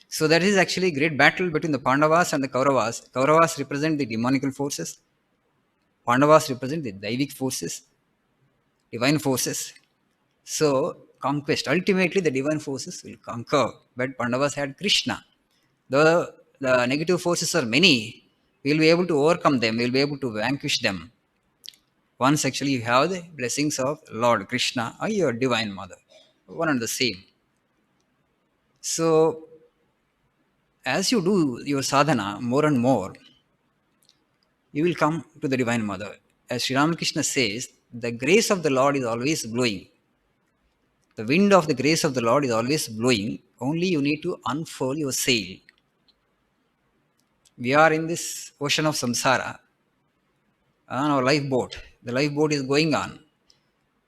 So that is actually a great battle between the Pandavas and the Kauravas. Kauravas represent the demonical forces. Pandavas represent the Daivic forces, divine forces. So conquest. Ultimately, the divine forces will conquer. But Pandavas had Krishna. The negative forces are many. We will be able to overcome them. We will be able to vanquish them. Once actually you have the blessings of Lord Krishna or your divine mother. One and the same. So as you do your sadhana more and more, you will come to the Divine Mother. As Sri Ramakrishna says, the grace of the Lord is always blowing. The wind of the grace of the Lord is always blowing. Only you need to unfurl your sail. We are in this ocean of samsara on our lifeboat. The lifeboat is going on.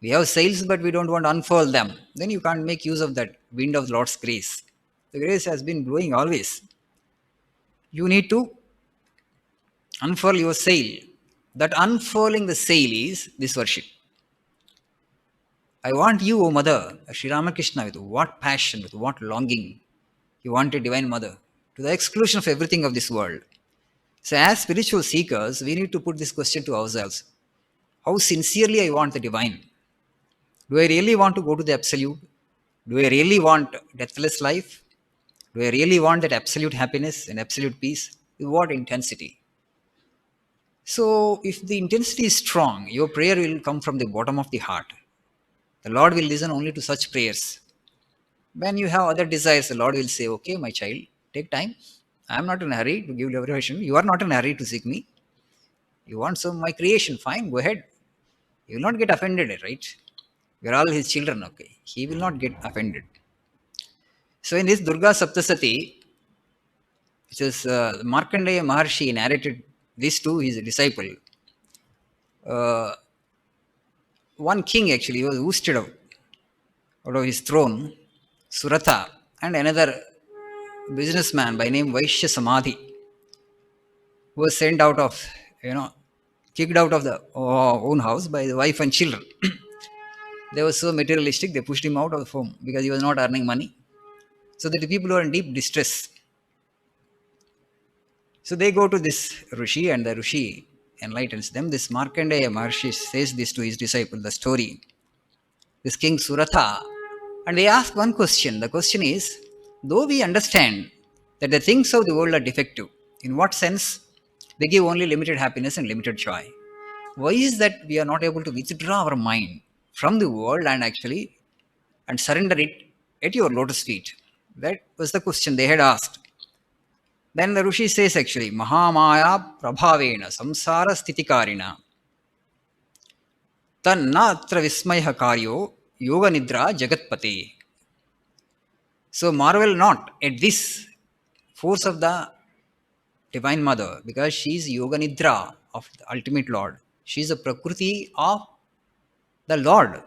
We have sails, but we don't want to unfurl them. Then you can't make use of that wind of the Lord's grace. The grace has been blowing always. You need to unfurl your sail. That unfurling the sail is this worship. I want you, O Mother, Sri Ramakrishna, with what passion, with what longing you want a divine mother, to the exclusion of everything of this world. So, as spiritual seekers, we need to put this question to ourselves: how sincerely I want the divine? Do I really want to go to the absolute? Do I really want deathless life? Do I really want that absolute happiness and absolute peace? With what intensity? So, if the intensity is strong, your prayer will come from the bottom of the heart. The Lord will listen only to such prayers. When you have other desires, the Lord will say, okay, my child, take time. I am not in a hurry to give liberation. You are not in a hurry to seek me. You want some my creation, fine, go ahead. You will not get offended, right? We are all his children, okay? He will not get offended. So in this Durga Saptasati, which is Markandeya Maharshi narrated this to his disciple. uh, one king actually was ousted out of his throne, Suratha, and another businessman by name Vaishya Samadhi was sent out of, you know, kicked out of the own house by the wife and children. They were so materialistic, they pushed him out of the home because he was not earning money. So that the people were in deep distress. So they go to this Rishi, and the Rishi enlightens them. This Markandeya Maharshi says this to his disciple, the story. This king Suratha, and they ask one question. The question is, though we understand that the things of the world are defective, in what sense? They give only limited happiness and limited joy. Why is that we are not able to withdraw our mind from the world and surrender it at your lotus feet? That was the question they had asked. Then the Rishi says actually, Mahamaya Prabhavena Samsara Stitikarina Tannatra Vismaya Karyo Yoga Nidra Jagatpate. So marvel not at this force of the Divine Mother, because she is Yoga Nidra of the ultimate Lord. She is a Prakruti of the Lord.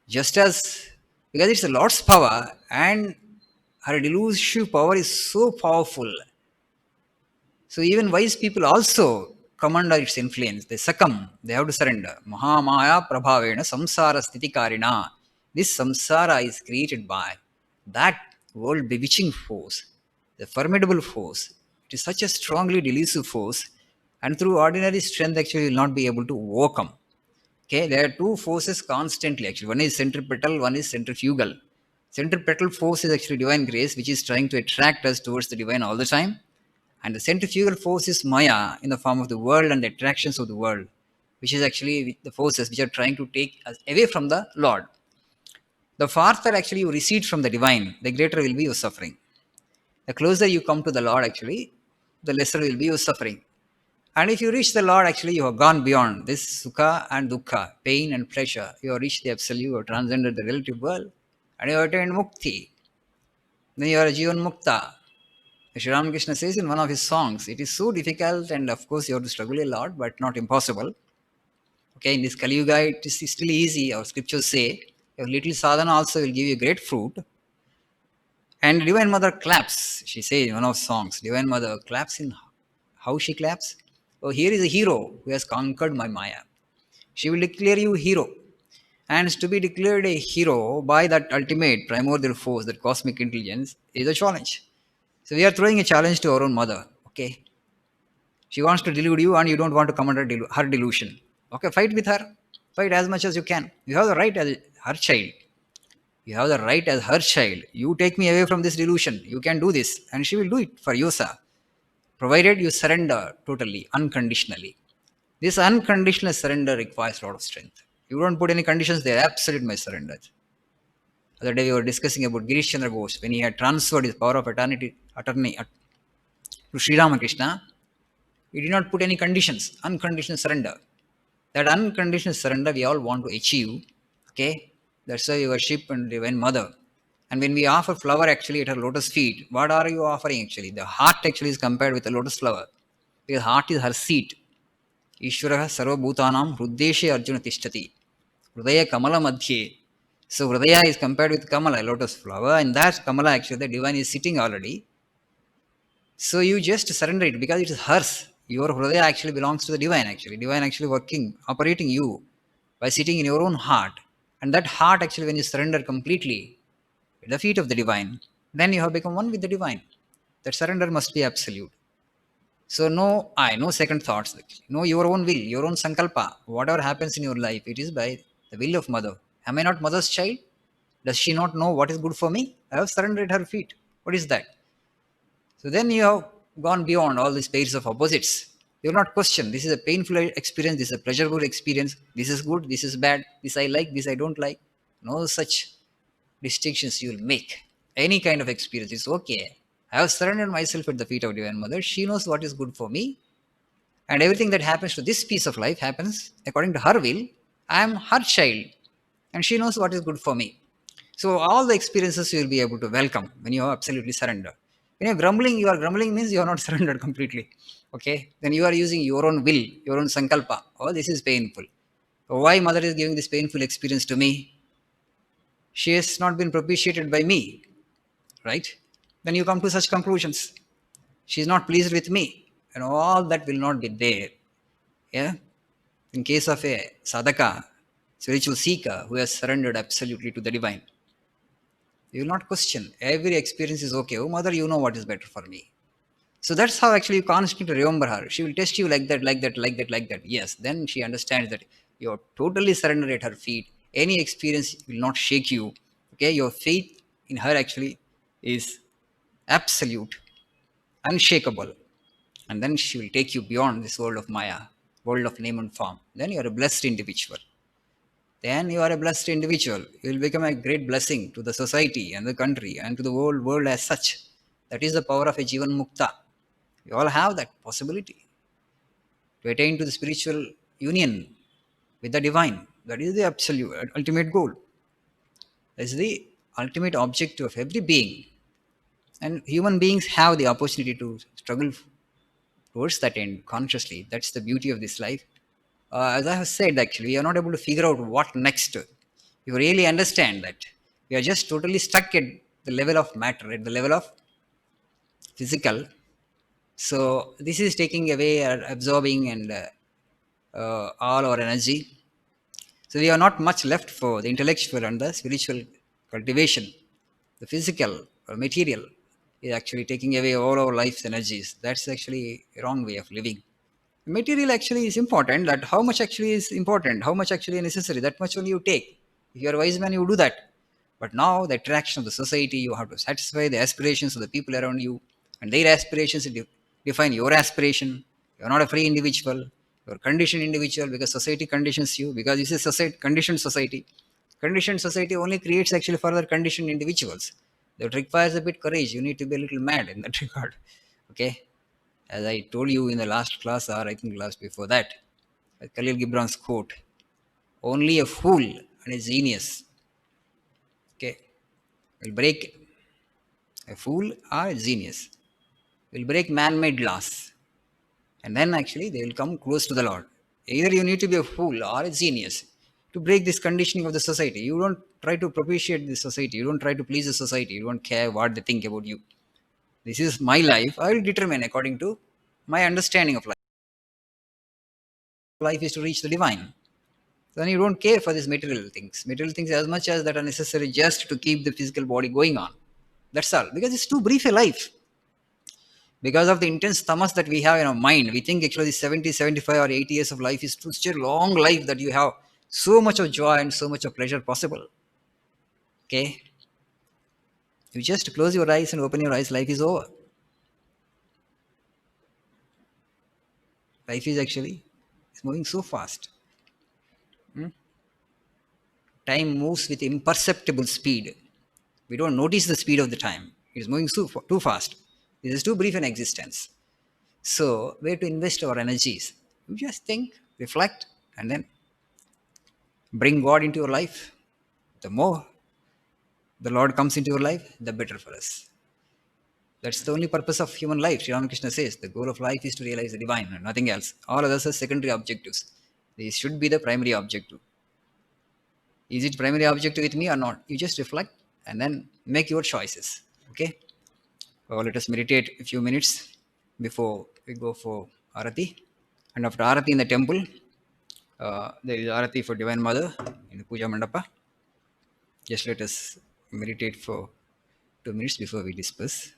Just as, because it's the Lord's power and her delusive power is so powerful. So even wise people also come under its influence. They succumb. They have to surrender. Mahamaya Prabhavena Samsara Stitikarina. This samsara is created by that world bewitching force, the formidable force. It is such a strongly delusive force, and through ordinary strength, actually, you will not be able to overcome. Okay, there are two forces constantly actually. One is centripetal, one is centrifugal. Centripetal force is actually divine grace, which is trying to attract us towards the divine all the time. And the centrifugal force is Maya in the form of the world and the attractions of the world, which is actually the forces which are trying to take us away from the Lord. The farther actually you recede from the divine, the greater will be your suffering. The closer you come to the Lord, actually, the lesser will be your suffering. And if you reach the Lord, actually, you have gone beyond this sukha and dukkha, pain and pleasure. You have reached the absolute, you have transcended the relative world, and you have attained mukti. Then you are a jivan mukta. Sri Ramakrishna says in one of his songs, it is so difficult, and of course, you have to struggle a lot, but not impossible. Okay, in this Kali Yuga, it is still easy. Our scriptures say, your little sadhana also will give you great fruit. And Divine Mother claps, she says in one of songs. Divine Mother claps in how she claps? Oh, here is a hero who has conquered my Maya. She will declare you hero. And to be declared a hero by that ultimate primordial force, that cosmic intelligence, is a challenge. So we are throwing a challenge to our own mother. Okay, she wants to delude you, and you don't want to come under her delusion. Okay, fight with her. Fight as much as you can. You have the right as her child. You have the right as her child. You take me away from this delusion. You can do this, and she will do it for you, sir. Provided you surrender totally, unconditionally. This unconditional surrender requires a lot of strength. You don't put any conditions there. Absolute my surrender. The other day we were discussing about Girish Chandra Ghosh when he had transferred his power of attorney to Sri Ramakrishna. He did not put any conditions. Unconditional surrender. That unconditional surrender we all want to achieve. Okay, that's why we worship and Divine Mother. And when we offer flower actually at her lotus feet, what are you offering actually? The heart actually is compared with the lotus flower, because heart is her seat. Ishvara sarvabhutanam hruddeshe arjuna tishtati. Hridaya kamala madhye. So Hridaya is compared with Kamala, lotus flower, and that Kamala actually the divine is sitting already. So you just surrender it because it is hers. Your Hridaya actually belongs to the divine actually. Divine actually working, operating you by sitting in your own heart. And that heart actually when you surrender completely at the feet of the divine, then you have become one with the divine. That surrender must be absolute. So no I, no second thoughts. No your own will, your own sankalpa. Whatever happens in your life, it is by the will of mother. Am I not mother's child? Does she not know what is good for me? I have surrendered at her feet. What is that? So then you have gone beyond all these pairs of opposites. You will not question. This is a painful experience. This is a pleasurable experience. This is good. This is bad. This I like. This I don't like. No such distinctions you will make. Any kind of experience is okay. I have surrendered myself at the feet of Divine Mother. She knows what is good for me. And everything that happens to this piece of life happens according to her will. I am her child. And she knows what is good for me. So all the experiences you will be able to welcome when you absolutely surrender. When you're grumbling, you are grumbling means you are not surrendered completely. Okay, then you are using your own will, your own sankalpa. Oh, this is painful. Why mother is giving this painful experience to me? She has not been propitiated by me, right? Then you come to such conclusions. She is not pleased with me, and all that will not be there. Yeah. In case of a sadhaka, spiritual seeker who has surrendered absolutely to the divine, you will not question. Every experience is okay. Oh, mother, you know what is better for me. So that's how actually you constantly remember her. She will test you like that, like that, like that, like that. Yes, then she understands that you're totally surrendered at her feet. Any experience will not shake you. Okay, your faith in her actually is absolute, unshakable. And then she will take you beyond this world of Maya, world of name and form. Then you are a blessed individual. Then you are a blessed individual. You will become a great blessing to the society and the country and to the whole world as such. That is the power of a Jivan Mukta. We all have that possibility to attain to the spiritual union with the divine. That is the absolute ultimate goal. That is the ultimate objective of every being. And human beings have the opportunity to struggle towards that end consciously. That's the beauty of this life. As I have said, actually, we are not able to figure out what next. You really understand that we are just totally stuck at the level of matter, at the level of physical. So this is taking away or absorbing and all our energy. So we are not much left for the intellectual and the spiritual cultivation. The physical or material is actually taking away all our life's energies. That's actually a wrong way of living. Material actually is important. That how much actually is important, how much actually necessary, that much only you take. If you are a wise man, you do that. But now the attraction of the society, you have to satisfy the aspirations of the people around you, and their aspirations define your aspiration. You are not a free individual. You are a conditioned individual because society conditions you. Because this is society conditioned society. Conditioned society only creates actually further conditioned individuals. That requires a bit courage. You need to be a little mad in that regard. Okay, as I told you in the last class, or I think last before that, Khalil Gibran's quote: "Only a fool and a genius, okay, will break a fool or a genius will break man-made laws, and then actually they will come close to the Lord. Either you need to be a fool or a genius to break this conditioning of the society. You don't try to propitiate the society. You don't try to please the society. You don't care what they think about you. This is my life. I will determine according to my understanding of life. Life is to reach the divine. Then you don't care for these material things. Material things as much as that are necessary just to keep the physical body going on. That's all. Because it's too brief a life. Because of the intense tamas that we have in our mind, we think actually 70, 75, or 80 years of life is such a long life that you have so much of joy and so much of pleasure possible. Okay? You just close your eyes and open your eyes, life is over. Life is actually it's moving so fast. Time moves with imperceptible speed. We don't notice the speed of the time. It is moving too fast. This is too brief an existence. So, where to invest our energies? You just think, reflect, and then bring God into your life. The more the Lord comes into your life, the better for us. That's the only purpose of human life. Sri Ramakrishna says the goal of life is to realize the divine and nothing else. All others are secondary objectives. These should be the primary objective. Is it primary objective with me or not? You just reflect and then make your choices. Okay? Well, let us meditate a few minutes before we go for Arati. And after Arati in the temple, there is Arati for Divine Mother in the Puja Mandapa. Just let us meditate for 2 minutes before we disperse.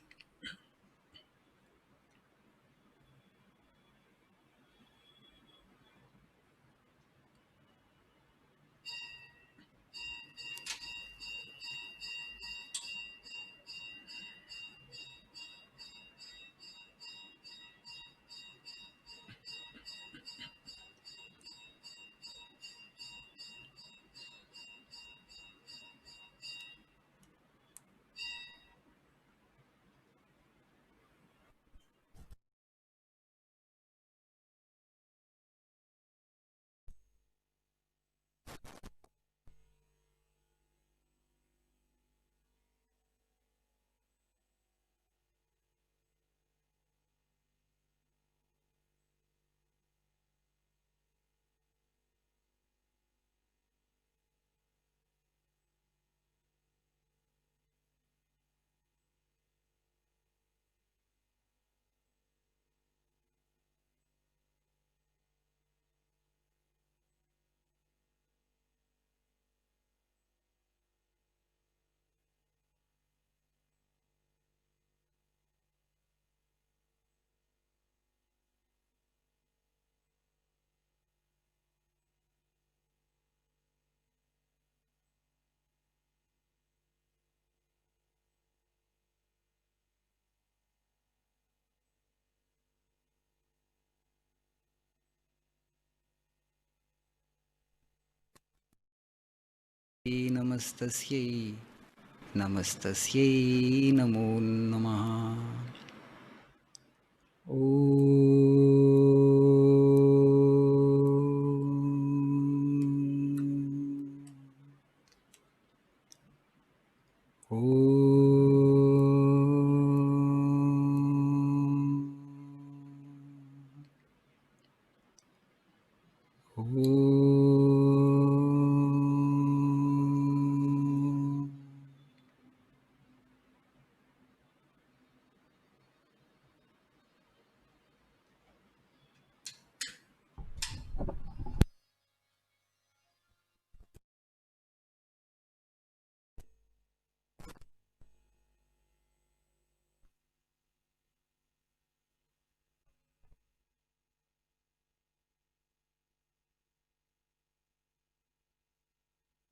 नमस्तस्यै नमस्तस्यै नमो नमः ॐ